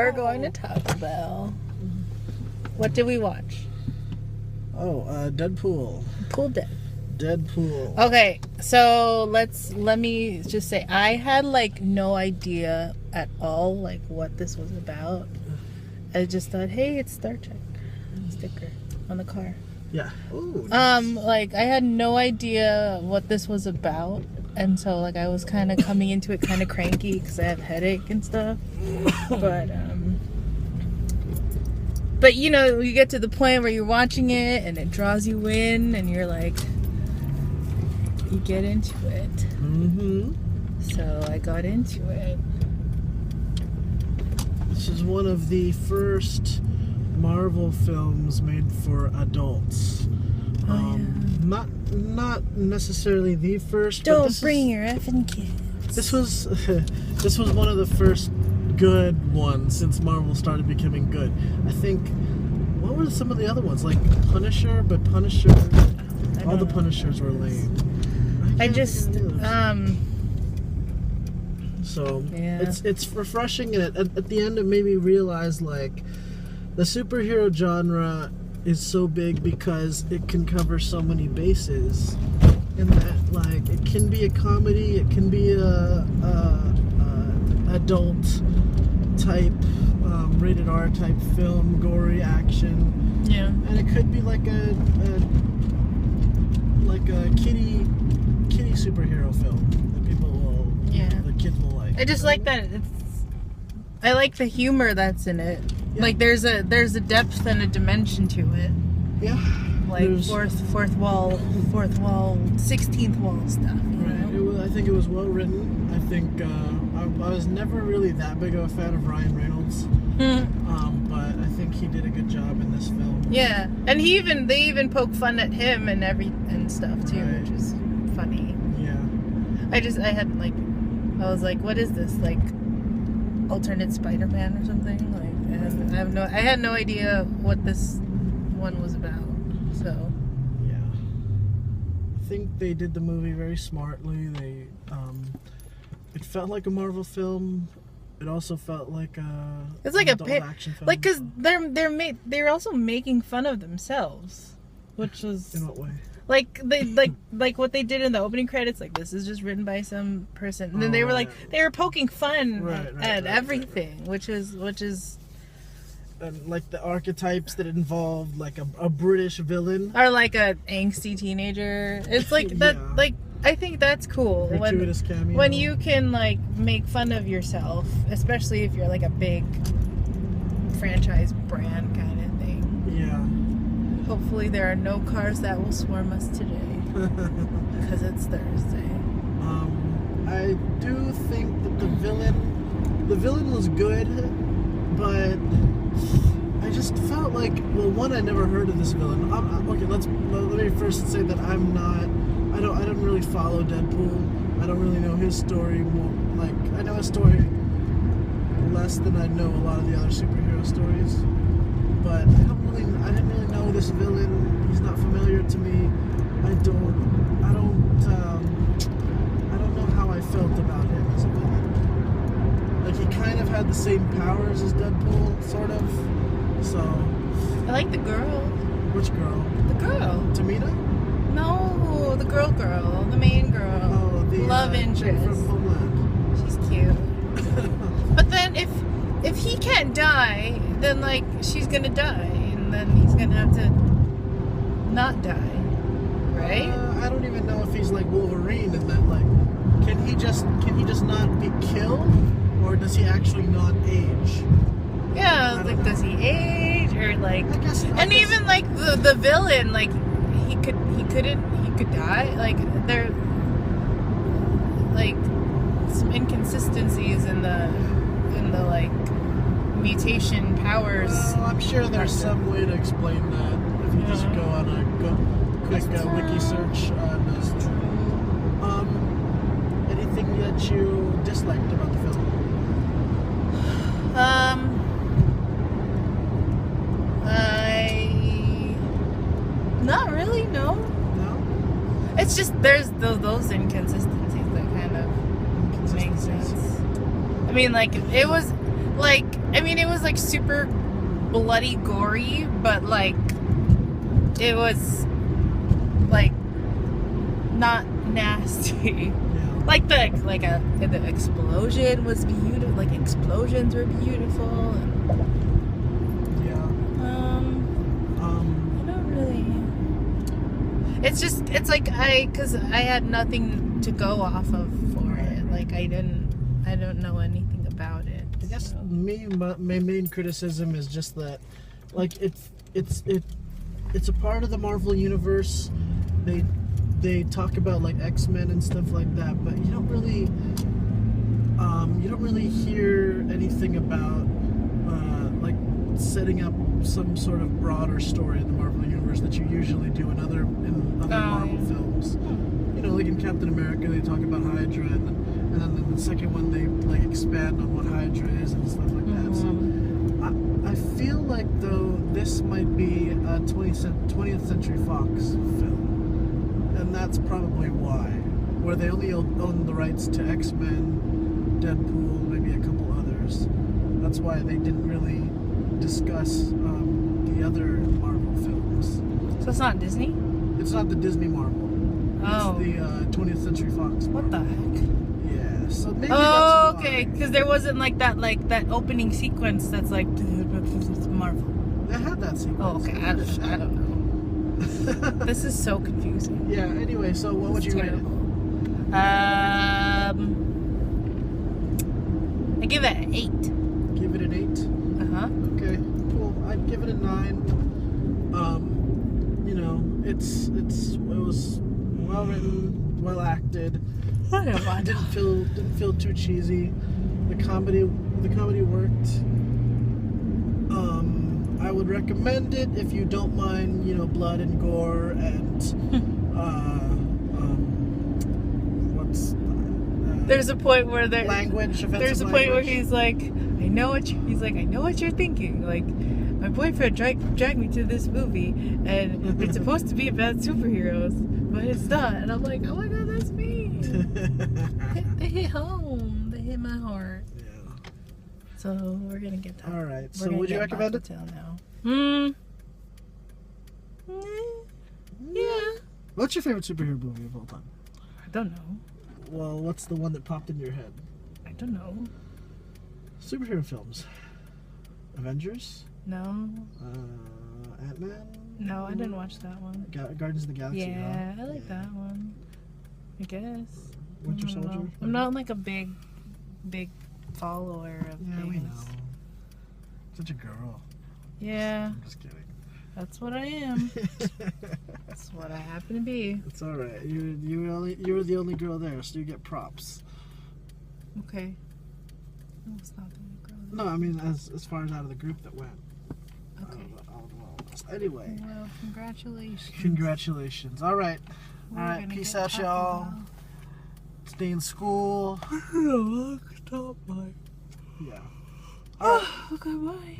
we're going to Taco Bell. What did we watch? Oh, Deadpool. Pool Dead. Deadpool. Okay, so let me just say, I had like no idea at all like what this was about. I just thought, hey, it's Star Trek sticker on the car. Yeah. Ooh, nice. Like I had no idea what this was about, and so like I was kind of coming into it kind of cranky because I have headache and stuff. But you know, you get to the point where you're watching it and it draws you in, and you're like, you get into it. Mm-hmm. So I got into it. This is one of the first Marvel films made for adults. Not necessarily the first. Don't bring your effing kids. This was one of the first good ones since Marvel started becoming good. I think. What were some of the other ones? Like Punisher, but Punisher. All the Punishers were lame. So yeah. it's refreshing, and at the end it made me realize like the superhero genre is so big because it can cover so many bases, and that like it can be a comedy, it can be a adult type rated R type film, gory action, Yeah. and it could be like a kiddie superhero film that people will, the kids will like. I just like that I like the humor that's in it. Yeah. Like there's a depth and a dimension to it. Yeah. Like fourth wall, 16th wall stuff. Right. I think it was well written. I think I was never really that big of a fan of Ryan Reynolds. But I think he did a good job in this film. Yeah, and they even poke fun at him and stuff too, right. Which is funny. Yeah. I was like, what is this, like alternate Spider-Man or something? Like, I had no idea what this one was about. So yeah, I think they did the movie very smartly. It felt like a Marvel film. It also felt like it's like an action film. Like, because they're also making fun of themselves, which was in what way? Like like what they did in the opening credits. Like, this is just written by some person, and then they were like they were poking fun at everything, which is. And like the archetypes that involved like a British villain or like a angsty teenager. It's like that. Yeah. Like, I think that's cool gratuitous cameo. When you can like make fun of yourself, especially if you're like a big franchise brand kind of thing. Yeah. Hopefully there are no cars that will swarm us today because it's Thursday. I do think that the villain was good, but I just felt like, well, one, I never heard of this villain. Okay, let me first say that I don't really follow Deadpool. I don't really know his story more. Like, I know his story less than I know a lot of the other superhero stories. But I didn't really know this villain. He's not familiar to me. I don't know how I felt about him as a villain. Like, he kind of had the same powers as Deadpool, sort of. So I like the girl. Which girl? The girl. Tamina? No, the girl, the main girl. Oh, the love interest from Homeland. She's cute. But then if he can't die, then like she's gonna die, and then he's gonna have to not die, right? I don't even know if he's like Wolverine, and that like can he just not be killed, or does he actually not age? Yeah, like, does he age, or like, I guess, even like the villain, like he could die. Like, there like some inconsistencies in the like mutation powers. Well, I'm sure there's some way to explain that if you just go on a quick wiki search. Anything that you disliked about the film? Not really, no. No? It's just there's those inconsistencies that kind of make sense. I mean, like, it was Like, I mean, it was like super bloody gory, but like it was like not nasty. Yeah. Like the explosion was beautiful. Like explosions were beautiful. Yeah. I don't really. It's like because I had nothing to go off of for it. Like I don't know anything about it. I guess so. my main criticism is just that, like, it's a part of the Marvel universe. They talk about like X-Men and stuff like that, but you don't really hear anything about like setting up some sort of broader story in the Marvel universe that you usually do in other Marvel films. You know, like in Captain America, they talk about Hydra, and then in the second one they like expand on what Hydra is and stuff like that. So I feel like though this might be a 20th Century Fox film, and that's probably why, where they only own the rights to X-Men, Deadpool, maybe a couple others. That's why they didn't really discuss the other Marvel films. So it's not Disney? It's not the Disney Marvel. Oh. It's the 20th Century Fox Marvel. What the heck? Yeah, so maybe Oh, that's okay. why. Because there wasn't like that opening sequence that's like Marvel. They had that sequence. Oh, okay. I don't know. This is so confusing. Yeah, anyway, so what would you rate it? I give it an 8. Give it an 8? Uh-huh. Okay, cool. I'd give it a 9. You know, it was well written, well acted. Didn't feel too cheesy. The comedy worked. I would recommend it if you don't mind, you know, blood and gore and There's a point where language. There's a point where he's like, I know what you're thinking. Like, my boyfriend dragged me to this movie, and it's supposed to be about superheroes, but it's not. And I'm like, oh my god, that's me. They hit home. They hit my heart. Yeah. So we're gonna get that. All right. We're So gonna would you get recommend it? Bakutel now. Yeah. What's your favorite superhero movie of all time? I don't know. Well, what's the one that popped in your head? I don't know. Superhero films. Avengers? No. Ant-Man? No, I didn't watch that one. Guardians of the Galaxy? Yeah, I like that one. I guess. Winter I don't know. Soldier? I'm not like a big follower of Yeah, things. we know. Such a girl. Yeah, I'm just kidding. that's what I am. That's what I happen to be. It's all right. You were the only girl there, so you get props. Okay. No, it's not the only girl. No, I mean as far as out of the group that went. Okay. Anyway. Well, congratulations. Congratulations. All right. We're All right. gonna Peace get out, Taco y'all. Bell. Stay in school. Stop, Mike. Yeah. All right. Okay, bye.